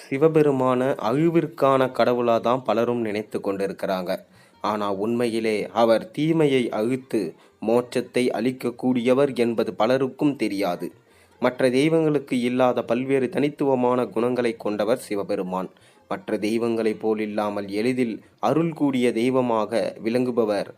சிவபெருமான அழிவிற்கான கடவுளாக தான் பலரும் நினைத்து கொண்டிருக்கிறாங்க. ஆனால் உண்மையிலே அவர் தீமையை அழித்து மோட்சத்தை அளிக்கக்கூடியவர் என்பது பலருக்கும் தெரியாது. மற்ற தெய்வங்களுக்கு இல்லாத பல்வேறு தனித்துவமான குணங்களை கொண்டவர் சிவபெருமான். மற்ற தெய்வங்களைப் போல் இல்லாமல் எளிதில் அருள் கூடிய தெய்வமாக விளங்குபவர்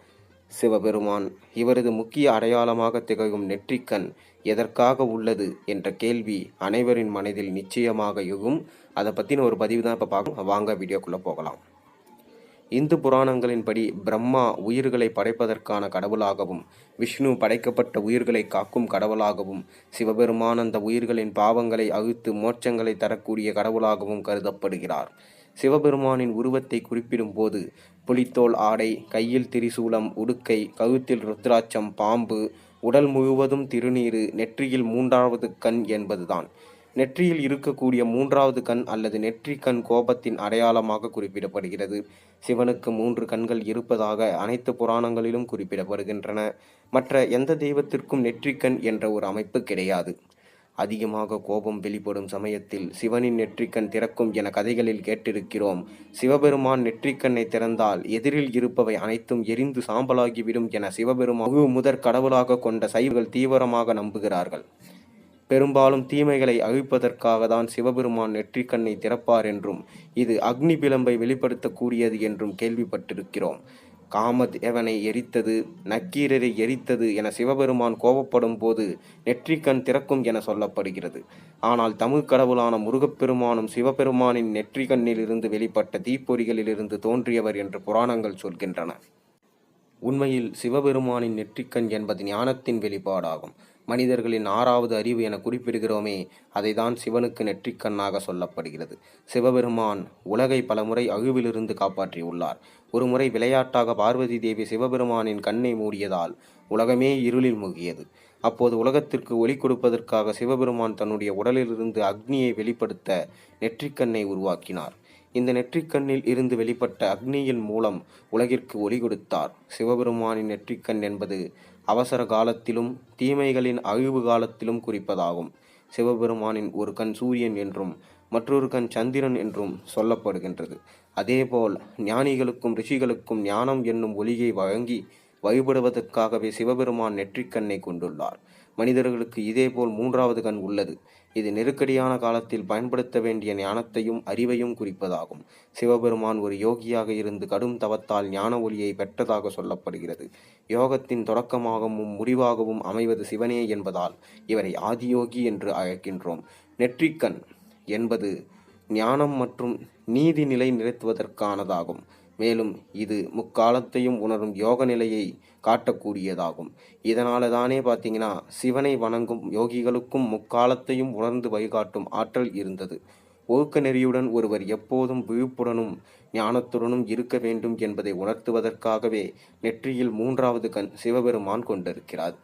சிவபெருமான். இவரது முக்கிய அடையாளமாக திகழும் நெற்றிக்கண் எதற்காக உள்ளது என்ற கேள்வி அனைவரின் மனதில் நிச்சயமாக எழும். அதை பற்றின ஒரு பதிவு தான் இப்போ பார்க்கலாம். வாங்க வீடியோக்குள்ளே போகலாம். இந்து புராணங்களின்படி பிரம்மா உயிர்களை படைப்பதற்கான கடவுளாகவும், விஷ்ணு படைக்கப்பட்ட உயிர்களை காக்கும் கடவுளாகவும், சிவபெருமான் அந்த உயிர்களின் பாவங்களை அழித்து மோட்சங்களை தரக்கூடிய கடவுளாகவும் கருதப்படுகிறார். சிவபெருமானின் உருவத்தை குறிப்பிடும் போது புலித்தோல் ஆடை, கையில் திரிசூலம், உடுக்கை, கழுத்தில் ருத்ராட்சம், பாம்பு, உடல் முழுவதும் திருநீறு, நெற்றியில் 3வது கண் என்பதுதான். நெற்றியில் இருக்கக்கூடிய 3வது கண் அல்லது நெற்றிக்கண் கோபத்தின் அடையாளமாக குறிப்பிடப்படுகிறது. சிவனுக்கு 3 கண்கள் இருப்பதாக அனைத்து புராணங்களிலும் குறிப்பிடப்படுகின்றன. மற்ற எந்த தெய்வத்திற்கும் நெற்றிக்கண் என்ற ஒரு அமைப்பு கிடையாது. அதிகமாக கோபம் வெளிப்படும் சமயத்தில் சிவனின் நெற்றிக்கண் திறக்கும் என கதைகளில் கேட்டிருக்கிறோம். சிவபெருமான் நெற்றிக்கண்ணை திறந்தால் எதிரில் இருப்பவை அனைத்தும் எரிந்து சாம்பலாகிவிடும் என சிவபெருமான் முதற் கடவுளாக கொண்ட சைவர்கள் தீவிரமாக நம்புகிறார்கள். பெரும்பாலும் தீமைகளை அழிப்பதற்காக தான் சிவபெருமான் நெற்றிக்கண்ணை திறப்பார் என்றும், இது அக்னி பிளம்பை வெளிப்படுத்தக்கூடியது என்றும் கேள்விப்பட்டிருக்கிறோம். காமதேவனை எரித்தது, நக்கீரரை எரித்தது என சிவபெருமான் கோபப்படும் போது நெற்றிக்கண் திறக்கும் என சொல்லப்படுகிறது. ஆனால் தமிழ் கடவுளான முருகப்பெருமானும் சிவபெருமானின் நெற்றிக்கண்ணிலிருந்து வெளிப்பட்ட தீப்பொறிகளிலிருந்து தோன்றியவர் என்று புராணங்கள் சொல்கின்றன. உண்மையில் சிவபெருமானின் நெற்றிக்கண் என்பது ஞானத்தின் வெளிப்பாடாகும். மனிதர்களின் 6வது அறிவு என குறிப்பிடுகிறோமே, அதை தான் சிவனுக்கு நெற்றிக்கண்ணாக சொல்லப்படுகிறது. சிவபெருமான் உலகை பலமுறை அழிவிலிருந்து காப்பாற்றியுள்ளார். ஒருமுறை விளையாட்டாக பார்வதி தேவி சிவபெருமானின் கண்ணை மூடியதால் உலகமே இருளில் மூழ்கியது. அப்போது உலகத்திற்கு ஒளி கொடுப்பதற்காக சிவபெருமான் தன்னுடைய உடலிலிருந்து அக்னியை வெளிப்படுத்த நெற்றிக்கண்ணை உருவாக்கினார். இந்த நெற்றிக்கண்ணில் இருந்து வெளிப்பட்ட அக்னியின் மூலம் உலகிற்கு ஒளி கொடுத்தார். சிவபெருமானின் நெற்றிக்கண் என்பது அவசர காலத்திலும் தீமைகளின் அழிவு காலத்திலும் குறிப்பதாகும். சிவபெருமானின் ஒரு கண் சூரியன் என்றும் மற்றொரு கண் சந்திரன் என்றும் சொல்லப்படுகின்றது. அதேபோல் ஞானிகளுக்கும் ரிஷிகளுக்கும் ஞானம் என்னும் ஒளியை வழங்கி வழிபடுவதற்காகவே சிவபெருமான் நெற்றிக்கண்ணை கொண்டுள்ளார். மனிதர்களுக்கு இதேபோல் 3வது கண் உள்ளது. இது நெருக்கடியான காலத்தில் பயன்படுத்த வேண்டிய ஞானத்தையும் அறிவையும் குறிப்பதாகும். சிவபெருமான் ஒரு யோகியாக இருந்து கடும் தவத்தால் ஞான ஒளியை பெற்றதாக சொல்லப்படுகிறது. யோகத்தின் தொடக்கமாகவும் முடிவாகவும் அமைவது சிவனே என்பதால் இவரை ஆதியோகி என்று அழைக்கின்றோம். நெற்றிக்கண் என்பது ஞானம் மற்றும் நீதி நிலை நிறுத்துவதற்கானதாகும். மேலும் இது முக்காலத்தையும் உணரும் யோக நிலையை காட்டக்கூடியதாகும். இதனால தானே பார்த்தீங்கன்னா சிவனை வணங்கும் யோகிகளுக்கும் முக்காலத்தையும் உணர்ந்து வழிகாட்டும் ஆற்றல் இருந்தது. ஒழுக்க நெறியுடன் ஒருவர் எப்போதும் விழிப்புடனும் ஞானத்துடனும் இருக்க வேண்டும் என்பதை உணர்த்துவதற்காகவே நெற்றியில் 3வது கண் சிவபெருமான் கொண்டிருக்கிறார்.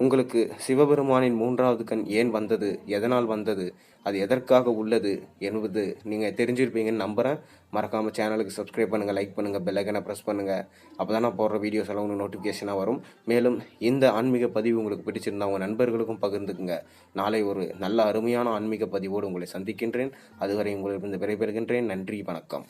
உங்களுக்கு சிவபெருமானின் 3வது கண் ஏன் வந்தது, எதனால் வந்தது, அது எதற்காக உள்ளது என்பது நீங்கள் தெரிஞ்சிருப்பீங்கன்னு நம்புகிறேன். மறக்காமல் சேனலுக்கு சப்ஸ்கிரைப் பண்ணுங்கள், லைக் பண்ணுங்கள், பெல் ஐக்கனை ப்ரெஸ் பண்ணுங்கள். அப்போ தான் நான் போடுற வீடியோஸ் எல்லாம் உங்களுக்கு நோட்டிஃபிகேஷனாக வரும். மேலும் இந்த ஆன்மீக பதிவு உங்களுக்கு பிடிச்சிருந்தா உங்கள் நண்பர்களுக்கும் பகிர்ந்துக்குங்க. நாளை ஒரு நல்ல அருமையான ஆன்மீக பதிவோடு உங்களை சந்திக்கின்றேன். அதுவரை உங்களிடம் விடைபெறுகின்றேன். நன்றி, வணக்கம்.